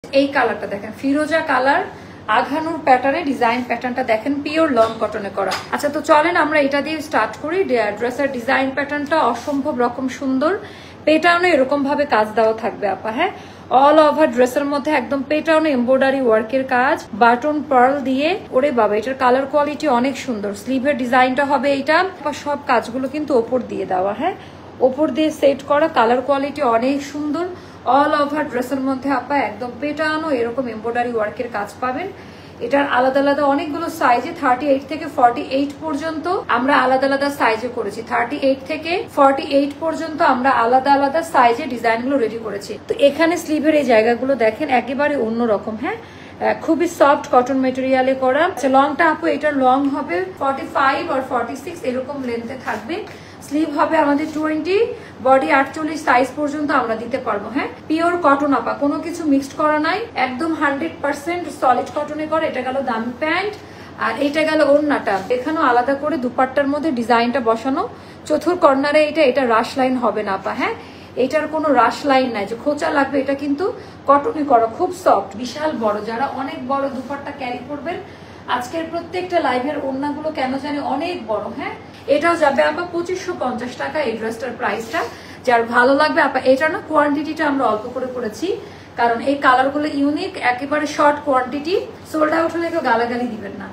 এই কালারটা দেখেন, ফিরোজা কালার, আঘানুর প্যাটার্নে, ডিজাইন প্যাটার্নটা দেখেন, পিওর লং কটনে করা। আচ্ছা, তো চলেন আমরা এটা দিয়ে স্টার্ট করি। ড্রেসের ডিজাইন প্যাটার্নটা অসম্ভব রকম সুন্দর, পেটাউনে এরকম ভাবে কাজ দেওয়া থাকবে আপা। হ্যাঁ, অল ওভার ড্রেসের মধ্যে একদম পেটাউনে এমব্রয়ডারি ওয়ার্কের কাজ, বাটন পার্ল দিয়ে। ওরে বাবা, এটার কালার কোয়ালিটি অনেক সুন্দর। স্লিভের ডিজাইনটা হবে এইটা, সব কাজগুলো কিন্তু ওপর দিয়ে দেওয়া। হ্যাঁ, ওপর দিয়ে সেট করা, কালার কোয়ালিটি অনেক সুন্দর। অল ওভার ড্রেসের মধ্যে আপা একদম পেটানো এরকম এমব্রয়ডারি ওয়ার্কের কাজ পাবেন। এটার আলাদা আলাদা অনেকগুলো সাইজে, 38 থেকে 48 পর্যন্ত আমরা আলাদা আলাদা সাইজে করেছি। 38 থেকে 48 পর্যন্ত আমরা আলাদা আলাদা সাইজে ডিজাইনগুলো রেডি করেছি। তো এখানে স্লিভের এই জায়গাগুলো দেখেন একেবারে অন্যরকম। হ্যাঁ, খুবই সফট কটন মেটেরিয়ালে করা। লংটা আপু এটার লং হবে 45 আর 46 এরকম লেন্থে থাকবে। স্লিভ হবে আমাদের 20, বডি 48 সাইজ পর্যন্ত আমরা দিতে পারবো। হ্যাঁ, পিওর কটন আপা, কোনো কিছু মিক্সড করা নাই, একদম 100% সলিড কটনে করে। এটা গেল দামি প্যান্ট, আর এটা গেল ওড়নাটা। এখানেও আলাদা করে দুপাট্টার মধ্যে ডিজাইনটা বসানো। চতুর কর্নারে এটা রাশ লাইন হবে না আপা। হ্যাঁ, এটার কোনো রাশ লাইন নাই যে খোঁচা লাগবে, এটা কিন্তু কটনে করা, খুব সফট, বিশাল বড়। যারা অনেক বড় দুপাট্টা ক্যারি করবেন, আজকের প্রত্যেকটা লাইভের ওড়নাগুলো কেন জানি অনেক বড়। হ্যাঁ, এটাও যাবে আপা 2550 টাকা এই ড্রেসটার প্রাইসটা। যার ভালো লাগবে আপা, এটা না কোয়ান্টিটিটা আমরা অল্প করে করেছি, কারণ এই কালারগুলো ইউনিক, একেবারে শর্ট কোয়ান্টিটি, সোল্ড আউট হলে কেউ গালাগালি দিবেন না।